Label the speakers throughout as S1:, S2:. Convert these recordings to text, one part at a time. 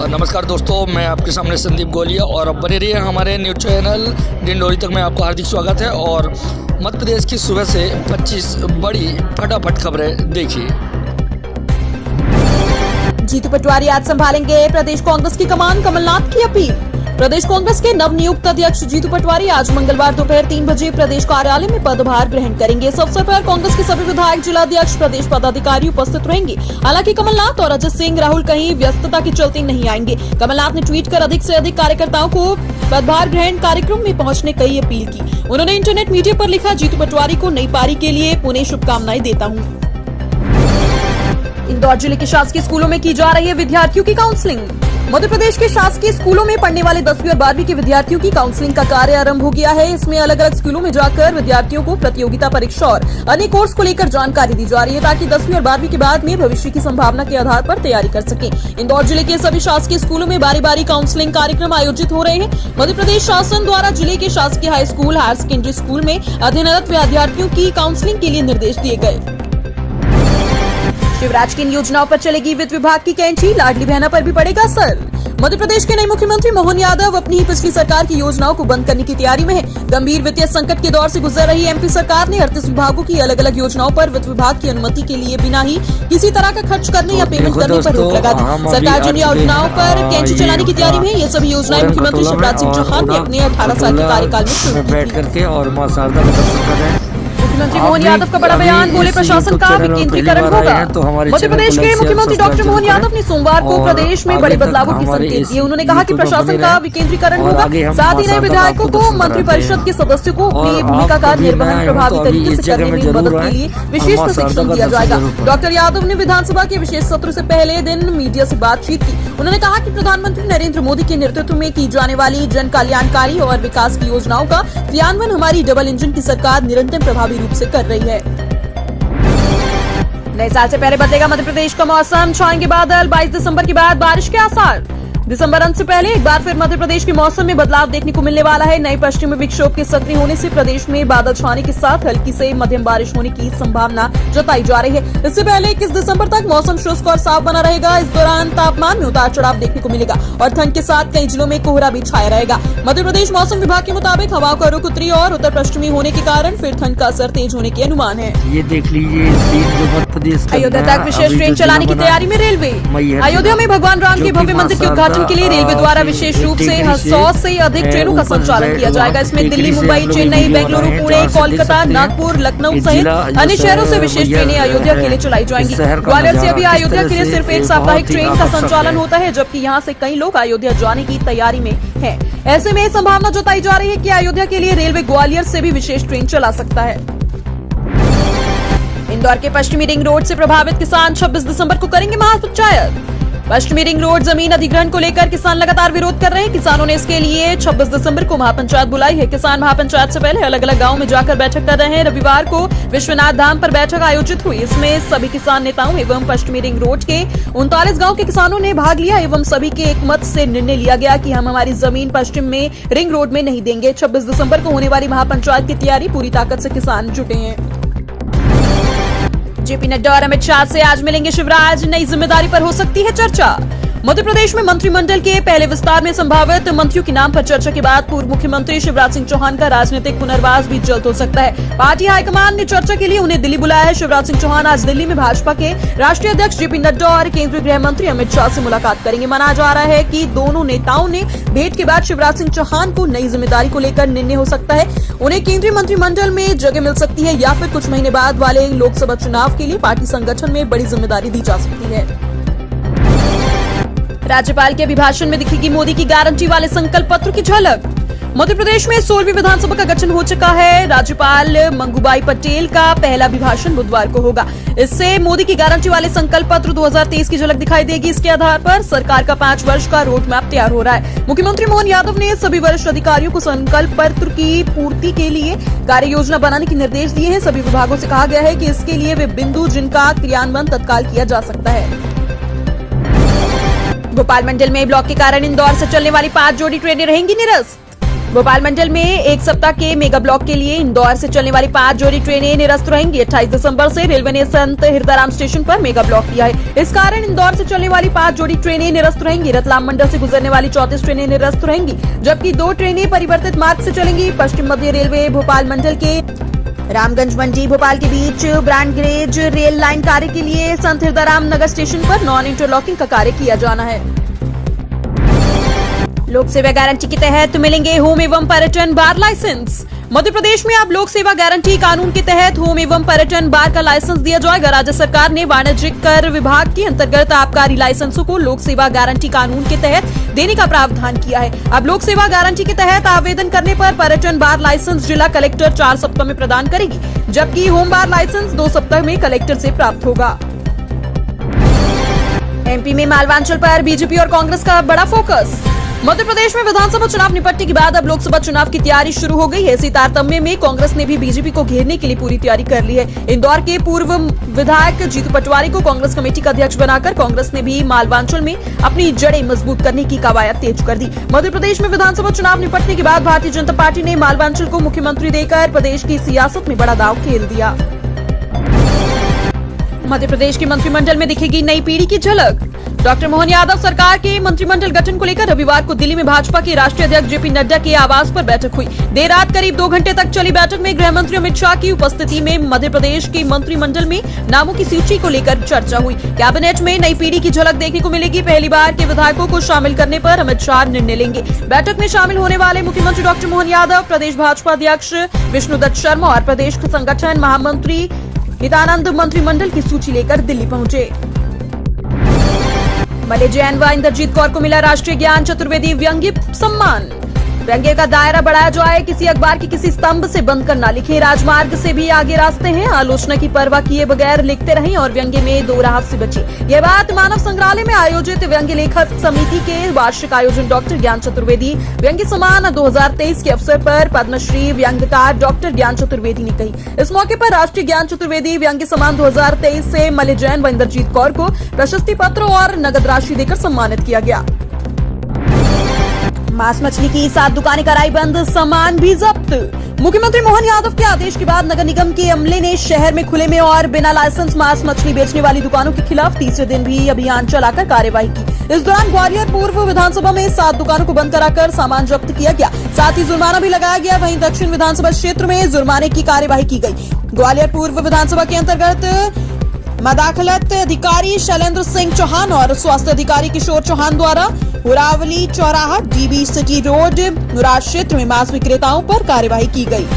S1: नमस्कार दोस्तों, मैं आपके सामने संदीप गोलिया और अब बने रहिए हमारे न्यूज़ चैनल डिंडोरी तक में। आपका हार्दिक स्वागत है और मध्य प्रदेश की सुबह से 25 बड़ी फटाफट खबरें देखिए।
S2: जीतू पटवारी आज संभालेंगे प्रदेश कांग्रेस की कमान, कमलनाथ की अपील। प्रदेश कांग्रेस के नवनियुक्त अध्यक्ष जीतू पटवारी आज मंगलवार दोपहर 3 बजे प्रदेश कार्यालय में पदभार ग्रहण करेंगे। इस अवसर पर कांग्रेस के सभी विधायक, जिलाध्यक्ष, प्रदेश पदाधिकारी उपस्थित रहेंगे। हालांकि कमलनाथ और अजित सिंह राहुल कहीं व्यस्तता के चलते नहीं आएंगे। कमलनाथ ने ट्वीट कर अधिक से अधिक कार्यकर्ताओं को पदभार ग्रहण कार्यक्रम में पहुंचने की अपील की। उन्होंने इंटरनेट मीडिया पर लिखा, जीतू पटवारी को नई पारी के लिए पुणे शुभकामनाएं देता हूँ। इंदौर जिले के शासकीय स्कूलों में की जा रही है विद्यार्थियों की काउंसलिंग। मध्य प्रदेश के शासकीय स्कूलों में पढ़ने वाले 10वीं और 12वीं के विद्यार्थियों की काउंसलिंग का कार्य आरंभ हो गया है। इसमें अलग अलग स्कूलों में जाकर विद्यार्थियों को प्रतियोगिता परीक्षा और अन्य कोर्स को लेकर जानकारी दी जा रही है, ताकि 10वीं और 12वीं के बाद में भविष्य की संभावना के आधार पर तैयारी कर सकें। इंदौर जिले के सभी शासकीय स्कूलों में बारी बारी काउंसलिंग कार्यक्रम आयोजित हो रहे हैं। मध्य प्रदेश शासन द्वारा जिले के शासकीय high school, higher secondary school में अध्ययनरत विद्यार्थियों की काउंसलिंग के लिए निर्देश दिए गए। शिवराज की इन योजनाओं पर चलेगी वित्त विभाग की कैंची, लाडली बहना पर भी पड़ेगा असर। मध्य प्रदेश के नए मुख्यमंत्री मोहन यादव अपनी ही पिछली सरकार की योजनाओं को बंद करने की तैयारी में है। गंभीर वित्तीय संकट के दौर से गुजर रही एमपी सरकार ने 38 विभागों की अलग अलग योजनाओं पर वित्त विभाग की अनुमति के लिए बिना ही किसी तरह का खर्च करने या पेमेंट करने पर रोक लगा दी। सरकार जिन योजनाओं पर कैंची चलाने की तैयारी में है, ये सभी योजनाएं मुख्यमंत्री शिवराज सिंह चौहान ने अपने 18 साल के कार्यकाल में शुरू की। मुख्यमंत्री मोहन यादव का बड़ा बयान, बोले प्रशासन का विकेंद्रीकरण होगा। मध्य प्रदेश के मुख्यमंत्री डॉक्टर मोहन यादव ने सोमवार को प्रदेश में बड़े बदलावों की संकेत दिए। उन्होंने कहा कि प्रशासन का विकेंद्रीकरण होगा, साथ ही नए विधायकों को मंत्रिपरिषद के सदस्यों को अपनी भूमिका का निर्वहन प्रभावी तरीके से करने में मदद के लिए विशेष प्रशिक्षण दिया जाएगा। डॉक्टर यादव ने विधानसभा के विशेष सत्र से पहले दिन मीडिया से बातचीत की। उन्होंने कहा कि प्रधानमंत्री नरेंद्र मोदी के नेतृत्व में की जाने वाली जन कल्याणकारी और विकास की योजनाओं का क्रियान्वयन हमारी डबल इंजन की सरकार निरंतर प्रभावी रूप से कर रही है। नए साल से पहले बदलेगा मध्य प्रदेश का मौसम, छाएंगे बादल, 22 दिसंबर के बाद बारिश के आसार। दिसंबर अंत से पहले एक बार फिर मध्य प्रदेश के मौसम में बदलाव देखने को मिलने वाला है। नए पश्चिमी विक्षोभ के सक्रिय होने से प्रदेश में बादल छाने के साथ हल्की से मध्यम बारिश होने की संभावना जताई जा रही है। इससे पहले 21 दिसंबर तक मौसम शुष्क और साफ बना रहेगा। इस दौरान तापमान में उतार चढ़ाव देखने को मिलेगा और ठंड के साथ कई जिलों में कोहरा भी छाया रहेगा। मध्य प्रदेश मौसम विभाग के मुताबिक हवाओं का रुख उत्तरी और उत्तर पश्चिमी होने के कारण फिर ठंड का असर तेज होने के अनुमान है।
S1: ये देख लीजिए,
S2: अयोध्या तक विशेष ट्रेन चलाने की तैयारी में रेलवे। अयोध्या में भगवान राम के भव्य मंदिर के उद्घाटन के लिए रेलवे द्वारा विशेष रूप से 100 से अधिक ट्रेनों का संचालन किया जाएगा। इसमें दिल्ली, मुंबई, चेन्नई, बेंगलुरु, पुणे, कोलकाता, नागपुर, लखनऊ सहित अन्य शहरों से विशेष ट्रेनें अयोध्या के लिए चलाई जाएंगी। ग्वालियर से अभी अयोध्या के लिए सिर्फ एक साप्ताहिक ट्रेन का संचालन होता है, जबकि यहां से कई लोग अयोध्या जाने की तैयारी में हैं। ऐसे में संभावना जताई जा रही है कि अयोध्या के लिए रेलवे ग्वालियर से भी विशेष ट्रेन चला सकता है। इंदौर के पश्चिमी रिंग रोड से प्रभावित किसान 26 दिसंबर को करेंगे महापंचायत। पश्चिमी रिंग रोड जमीन अधिग्रहण को लेकर किसान लगातार विरोध कर रहे हैं। किसानों ने इसके लिए 26 दिसंबर को महापंचायत बुलाई है। किसान महापंचायत से पहले अलग अलग गांव में जाकर बैठक कर रहे हैं। रविवार को विश्वनाथ धाम पर बैठक आयोजित हुई। इसमें सभी किसान नेताओं एवं पश्चिमी रिंग रोड के 39 गाँव के किसानों ने भाग लिया एवं सभी के एक मत से निर्णय लिया गया कि हम हमारी जमीन पश्चिम में रिंग रोड में नहीं देंगे। 26 दिसंबर को होने वाली महापंचायत की तैयारी पूरी ताकत से किसान जुटे हैं। जेपी नड्डा और अमित शाह से आज मिलेंगे शिवराज, नई जिम्मेदारी पर हो सकती है चर्चा। मध्य प्रदेश में मंत्रिमंडल के पहले विस्तार में संभावित मंत्रियों के नाम पर चर्चा के बाद पूर्व मुख्यमंत्री शिवराज सिंह चौहान का राजनीतिक पुनर्वास भी जल्द हो सकता है। पार्टी हाईकमान ने चर्चा के लिए उन्हें दिल्ली बुलाया है। शिवराज सिंह चौहान आज दिल्ली में भाजपा के राष्ट्रीय अध्यक्ष जेपी नड्डा और केंद्रीय गृह मंत्री अमित शाह से मुलाकात करेंगे। माना जा रहा है कि दोनों नेताओं ने भेंट के बाद शिवराज सिंह चौहान को नई जिम्मेदारी को लेकर निर्णय हो सकता है। उन्हें केंद्रीय मंत्रिमंडल में जगह मिल सकती है या फिर कुछ महीने बाद वाले लोकसभा चुनाव के लिए पार्टी संगठन में बड़ी जिम्मेदारी दी जा सकती है। राज्यपाल के अभिभाषण में दिखेगी मोदी की गारंटी वाले संकल्प पत्र की झलक। मध्य प्रदेश में 16वीं विधानसभा का गठन हो चुका है। राज्यपाल मंगूबाई पटेल का पहला अभिभाषण बुधवार को होगा। इससे मोदी की गारंटी वाले संकल्प पत्र 2023 की झलक दिखाई देगी। इसके आधार पर सरकार का 5 वर्ष का रोड मैप तैयार हो रहा है। मुख्यमंत्री मोहन यादव ने सभी वरिष्ठ अधिकारियों को संकल्प पत्र की पूर्ति के लिए कार्य योजना बनाने के निर्देश दिए हैं। सभी विभागों से कहा गया है कि इसके लिए वे बिंदु जिनका क्रियान्वयन तत्काल किया जा सकता है। भोपाल मंडल में ब्लॉक के कारण इंदौर से चलने वाली 5 जोड़ी ट्रेनें रहेंगी निरस्त। भोपाल मंडल में एक सप्ताह के मेगा ब्लॉक के लिए इंदौर से चलने वाली 5 जोड़ी ट्रेनें निरस्त रहेंगी। 28 दिसंबर से रेलवे ने संत हिरदाराम स्टेशन पर मेगा ब्लॉक किया है। इस कारण इंदौर से चलने वाली 5 जोड़ी ट्रेनें निरस्त रहेंगी। रतलाम मंडल से गुजरने वाली 34 ट्रेनें निरस्त रहेंगी, जबकि 2 ट्रेनें परिवर्तित मार्ग से चलेंगी। पश्चिम मध्य रेलवे भोपाल मंडल के रामगंज मंडी भोपाल के बीच ब्रॉड गेज रेल लाइन कार्य के लिए संत हिरदाराम नगर स्टेशन पर नॉन इंटरलॉकिंग का कार्य किया जाना है। लोक सेवा गारंटी के तहत मिलेंगे होम एवं पर्यटन बार लाइसेंस। मध्य प्रदेश में अब लोक सेवा गारंटी कानून के तहत होम एवं पर्यटन बार का लाइसेंस दिया जाएगा। राज्य सरकार ने वाणिज्यिक कर विभाग के अंतर्गत आबकारी लाइसेंसों को लोक सेवा गारंटी कानून के तहत देने का प्रावधान किया है। अब लोक सेवा गारंटी के तहत आवेदन करने पर पर्यटन बार लाइसेंस जिला कलेक्टर 4 सप्ताह में प्रदान करेगी, जबकि होम बार लाइसेंस 2 सप्ताह में कलेक्टर से प्राप्त होगा। एमपी में मालवांचल पर बीजेपी और कांग्रेस का बड़ा फोकस। मध्य प्रदेश में विधानसभा चुनाव निपटने के बाद अब लोकसभा चुनाव की तैयारी शुरू हो गई है। इसी तारतम्य में कांग्रेस ने भी बीजेपी को घेरने के लिए पूरी तैयारी कर ली है। इंदौर के पूर्व विधायक जीतू पटवारी को कांग्रेस कमेटी का अध्यक्ष बनाकर कांग्रेस ने भी मालवांचल में अपनी जड़ें मजबूत करने की कवायद तेज कर दी। मध्य प्रदेश में विधानसभा चुनाव निपटने के बाद भारतीय जनता पार्टी ने मालवांचल को मुख्यमंत्री देकर प्रदेश की सियासत में बड़ा दांव खेल दिया। मध्य प्रदेश के मंत्रिमंडल में दिखेगी नई पीढ़ी की झलक। डॉक्टर मोहन यादव सरकार के मंत्रिमंडल गठन को लेकर रविवार को दिल्ली में भाजपा के राष्ट्रीय अध्यक्ष जेपी नड्डा के आवास पर बैठक हुई। देर रात करीब 2 घंटे तक चली बैठक में गृह मंत्री अमित शाह की उपस्थिति में मध्य प्रदेश के मंत्रिमंडल में नामों की सूची को लेकर चर्चा हुई। कैबिनेट में नई पीढ़ी की झलक देखने को मिलेगी। पहली बार के विधायकों को शामिल करने पर अमित शाह निर्णय लेंगे। बैठक में शामिल होने वाले मुख्यमंत्री डॉक्टर मोहन यादव, प्रदेश भाजपा अध्यक्ष विष्णुदत्त शर्मा और प्रदेश संगठन महामंत्री हितानंद मंत्रिमंडल की सूची लेकर दिल्ली पहुंचे। मलय जैन व इंद्रजीत कौर को मिला राष्ट्रीय ज्ञान चतुर्वेदी व्यंग्य सम्मान। व्यंग्य का दायरा बढ़ाया जाए, किसी अखबार के किसी स्तंभ से बंद कर न लिखें। राजमार्ग से भी आगे रास्ते हैं, आलोचना की परवाह किए बगैर लिखते रहें और व्यंग्य में दोहराहट से बचें। यह बात मानव संग्रहालय में आयोजित व्यंग्य लेखक समिति के वार्षिक आयोजन डॉक्टर ज्ञान चतुर्वेदी व्यंग्य सम्मान 2023 के अवसर पर पद्मश्री व्यंग्यकार डॉक्टर ज्ञान चतुर्वेदी ने कही। इस मौके पर राष्ट्रीय ज्ञान चतुर्वेदी व्यंग्य सम्मान 2023 से मलय जैन व इंद्रजीत कौर को प्रशस्ति पत्र और नगद राशि देकर सम्मानित किया गया। मांस मछली की 7 दुकानें कराई बंद, सामान भी जब्त। मुख्यमंत्री मोहन यादव के आदेश के बाद नगर निगम के अमले ने शहर में खुले में और बिना लाइसेंस मांस मछली बेचने वाली दुकानों के खिलाफ तीसरे दिन भी अभियान चलाकर कार्रवाई की। इस दौरान ग्वालियर पूर्व विधानसभा में 7 दुकानों को बंद कराकर सामान जब्त किया गया, साथ ही जुर्माना भी लगाया गया। वहीं दक्षिण विधानसभा क्षेत्र में जुर्माने की कार्यवाही की गई। ग्वालियर पूर्व विधानसभा के अंतर्गत मदाखलत अधिकारी शैलेंद्र सिंह चौहान और स्वास्थ्य अधिकारी किशोर चौहान द्वारा हुरावली चौराहा, डीबी सिटी रोड, मुराद क्षेत्र में मांस विक्रेताओं पर कार्यवाही की गई।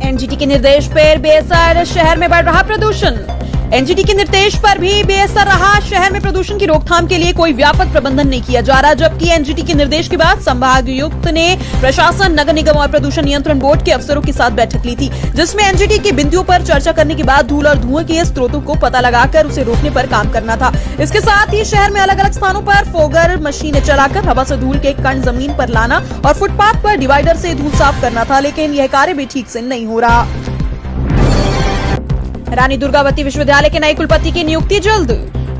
S2: एनजीटी के निर्देश पर बेअसर शहर में बढ़ रहा प्रदूषण। एनजीटी के निर्देश पर भी बेअसर रहा। शहर में प्रदूषण की रोकथाम के लिए कोई व्यापक प्रबंधन नहीं किया जा रहा, जबकि एनजीटी के निर्देश के बाद संभागायुक्त ने प्रशासन, नगर निगम और प्रदूषण नियंत्रण बोर्ड के अफसरों के साथ बैठक ली थी, जिसमें एनजीटी के बिंदुओं पर चर्चा करने के बाद धूल और धुएं के स्रोतों को पता लगाकर उसे रोकने पर काम करना था। इसके साथ ही शहर में अलग अलग स्थानों पर फोगर मशीनें चलाकर हवा से धूल के कण जमीन पर लाना और फुटपाथ पर डिवाइडर से धूल साफ करना था, लेकिन यह कार्य भी ठीक से नहीं हो रहा। रानी दुर्गावती विश्वविद्यालय के नए कुलपति की नियुक्ति जल्द।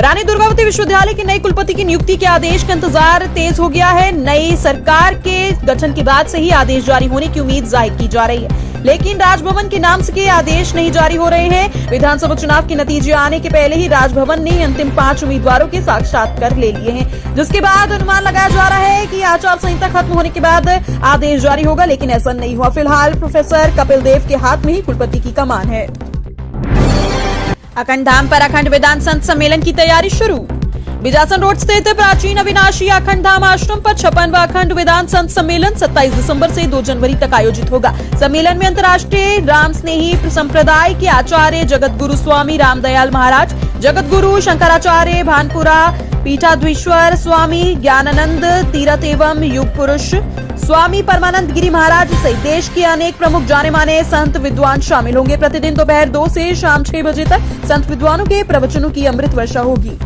S2: रानी दुर्गावती विश्वविद्यालय के नए कुलपति की नियुक्ति के आदेश का इंतजार तेज हो गया है। नई सरकार के गठन के बाद से ही आदेश जारी होने की उम्मीद जाहिर की जा रही है, लेकिन राजभवन के नाम से आदेश नहीं जारी हो रहे हैं। विधानसभा चुनाव के नतीजे आने के पहले ही राजभवन ने अंतिम 5 उम्मीदवारों के साक्षात्कार ले लिए हैं, जिसके बाद अनुमान लगाया जा रहा है कि आचार संहिता खत्म होने के बाद आदेश जारी होगा, लेकिन ऐसा नहीं हुआ। फिलहाल प्रोफेसर कपिल देव के हाथ में ही कुलपति की कमान है। अखंड धाम पर अखंड वेदांत संत सम्मेलन की तैयारी शुरू। बिजासन रोड स्थित प्राचीन अविनाशी अखंड धाम आश्रम पर 56वां अखंड वेदांत संत सम्मेलन 27 दिसंबर से 2 जनवरी तक आयोजित होगा। सम्मेलन में अंतर्राष्ट्रीय राम स्नेही संप्रदाय के आचार्य जगत गुरु स्वामी रामदयाल महाराज, जगत गुरु शंकराचार्य भानपुरा पीठाधीश्वर स्वामी ज्ञानानंद तीरथ एवं युग पुरुष स्वामी परमानंद गिरी महाराज सहित देश के अनेक प्रमुख जाने माने संत विद्वान शामिल होंगे। प्रतिदिन दोपहर 2 से शाम 6 बजे तक संत विद्वानों के प्रवचनों की अमृत वर्षा होगी।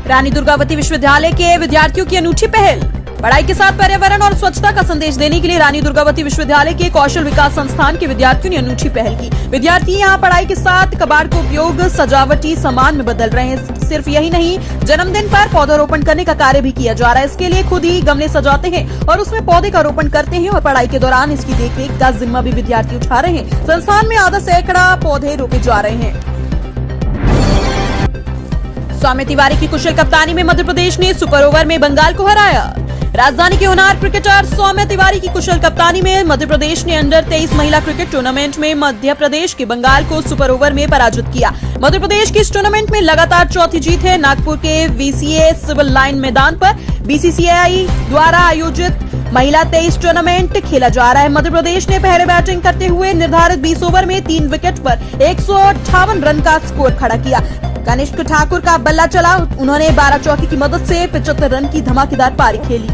S2: रानी दुर्गावती विश्वविद्यालय के विद्यार्थियों की अनूठी पहल। पढ़ाई के साथ पर्यावरण और स्वच्छता का संदेश देने के लिए रानी दुर्गावती विश्वविद्यालय के कौशल विकास संस्थान के विद्यार्थियों ने अनूठी पहल की। विद्यार्थी यहां पढ़ाई के साथ कबाड़ का उपयोग सजावटी सामान में बदल रहे हैं। सिर्फ यही नहीं, जन्मदिन पर पौधारोपण करने का कार्य भी किया जा रहा है। इसके लिए खुद ही गमले सजाते हैं और उसमें पौधे का रोपण करते हैं और पढ़ाई के दौरान इसकी देखरेख का जिम्मा भी विद्यार्थी उठा रहे हैं। संस्थान में आधा सैकड़ा पौधे रोपे जा रहे हैं। सौम्य तिवारी की कुशल कप्तानी में मध्य प्रदेश ने सुपर ओवर में बंगाल को हराया। राजधानी के होनहार क्रिकेटर सौम्य तिवारी की कुशल कप्तानी में मध्य प्रदेश ने अंडर 23 महिला क्रिकेट टूर्नामेंट में मध्य प्रदेश के बंगाल को सुपर ओवर में पराजित किया। मध्य प्रदेश की इस टूर्नामेंट में लगातार चौथी जीत है। नागपुर के VCA सिविल लाइन मैदान पर BCCI द्वारा आयोजित महिला 23 टूर्नामेंट खेला जा रहा है। मध्य प्रदेश ने पहले बैटिंग करते हुए निर्धारित 20 ओवर में 3 विकेट पर 158 रन का स्कोर खड़ा किया। कनिष्क ठाकुर का बल्ला चला, उन्होंने 12 चौके की मदद से 75 रन की धमाकेदार पारी खेली।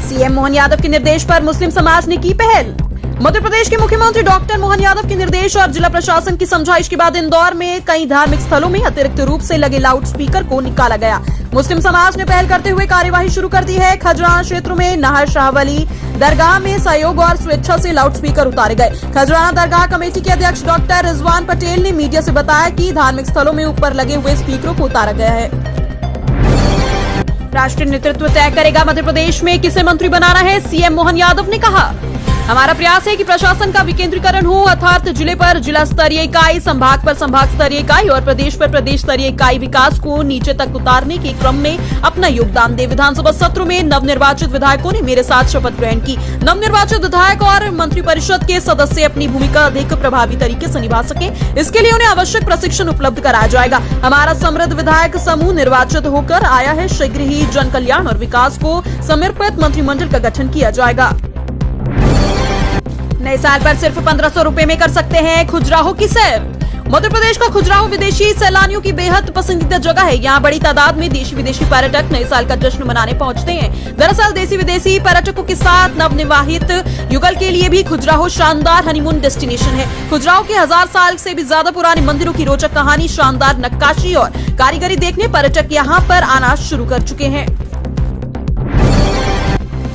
S2: सीएम मोहन यादव के निर्देश पर मुस्लिम समाज ने की पहल। मध्य प्रदेश के मुख्यमंत्री डॉक्टर मोहन यादव के निर्देश और जिला प्रशासन की समझाइश के बाद इंदौर में कई धार्मिक स्थलों में अतिरिक्त रूप से लगे लाउड स्पीकर को निकाला गया। मुस्लिम समाज ने पहल करते हुए कार्यवाही शुरू कर दी है। खजराना क्षेत्रों में नहर शाहवली दरगाह में सहयोग और स्वेच्छा से लाउड स्पीकर उतारे गए। खजराना दरगाह कमेटी के अध्यक्ष डॉक्टर रिजवान पटेल ने मीडिया से बताया कि धार्मिक स्थलों में ऊपर लगे हुए स्पीकरों को उतारा गया है। राष्ट्रीय नेतृत्व तय करेगा मध्य प्रदेश में किसे मंत्री बनाना है, सीएम मोहन यादव ने कहा। हमारा प्रयास है कि प्रशासन का विकेंद्रीकरण हो, अर्थात जिले पर जिला स्तरीय इकाई, संभाग पर संभाग स्तरीय इकाई और प्रदेश पर प्रदेश स्तरीय इकाई विकास को नीचे तक उतारने के क्रम में अपना योगदान दे। विधानसभा सत्र में नवनिर्वाचित विधायकों ने मेरे साथ शपथ ग्रहण की। नवनिर्वाचित विधायक और मंत्रिपरिषद के सदस्य अपनी भूमिका अधिक प्रभावी तरीके से निभा सके, इसके लिए उन्हें आवश्यक प्रशिक्षण उपलब्ध कराया जाएगा। हमारा समृद्ध विधायक समूह निर्वाचित होकर आया है। शीघ्र ही जन कल्याण और विकास को समर्पित मंत्रिमंडल का गठन किया जाएगा। नए साल पर सिर्फ 1500 रुपए में कर सकते हैं खजुराहो की सैर। मध्य प्रदेश का खजुराहो विदेशी सैलानियों की बेहद पसंदीदा जगह है। यहाँ बड़ी तादाद में देशी विदेशी पर्यटक नए साल का जश्न मनाने पहुँचते हैं। दरअसल देशी विदेशी पर्यटकों के साथ नवनिवाहित युगल के लिए भी खजुराहो शानदार हनीमून डेस्टिनेशन है। खजुराहो के 1000 साल से भी ज्यादा पुराने मंदिरों की रोचक कहानी, शानदार नक्काशी और कारीगरी देखने पर्यटक यहाँ पर आना शुरू कर चुके हैं।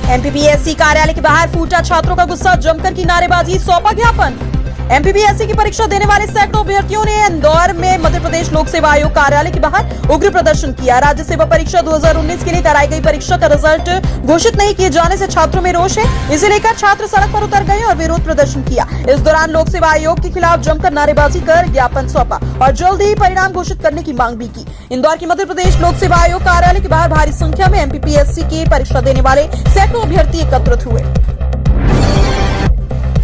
S2: MPPSC कार्यालय के बाहर फूटा छात्रों का गुस्सा, जमकर की नारेबाजी, सौंपा ज्ञापन। MPPSC की परीक्षा देने वाले सैकड़ों अभ्यर्थियों ने इंदौर में मध्य प्रदेश लोक सेवा आयोग कार्यालय के बाहर उग्र प्रदर्शन किया। राज्य सेवा परीक्षा 2019 के लिए कराई गई परीक्षा का रिजल्ट घोषित नहीं किए जाने से छात्रों में रोष है। इसे लेकर छात्र सड़क पर उतर गए और विरोध प्रदर्शन किया। इस दौरान लोक सेवा आयोग के खिलाफ जमकर नारेबाजी कर ज्ञापन सौंपा और जल्द ही परिणाम घोषित करने की मांग भी की। इंदौर के मध्य प्रदेश लोक सेवा आयोग कार्यालय के बाहर भारी संख्या में MPPSC की परीक्षा देने वाले सैकड़ों अभ्यर्थी एकत्रित हुए।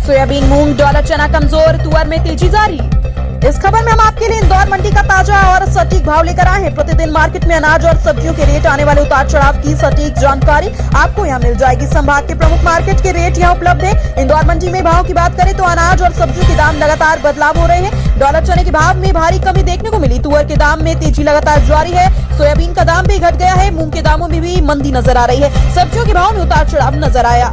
S2: सोयाबीन, मूंग, डॉलर चना कमजोर, तुअर में तेजी जारी। इस खबर में हम आपके लिए इंदौर मंडी का ताजा और सटीक भाव लेकर आए हैं। प्रतिदिन मार्केट में अनाज और सब्जियों के रेट, आने वाले उतार चढ़ाव की सटीक जानकारी आपको यहाँ मिल जाएगी। संभाग के प्रमुख मार्केट के रेट यहाँ उपलब्ध है। इंदौर मंडी में भाव की बात करें तो अनाज और सब्जियों के दाम लगातार बदलाव हो रहे हैं। डॉलर चने के भाव में भारी कमी देखने को मिली। तुअर के दाम में तेजी लगातार जारी है। सोयाबीन का दाम भी घट गया है। मूंग के दामों में भी मंदी नजर आ रही है। सब्जियों के भाव में उतार चढ़ाव नजर आया।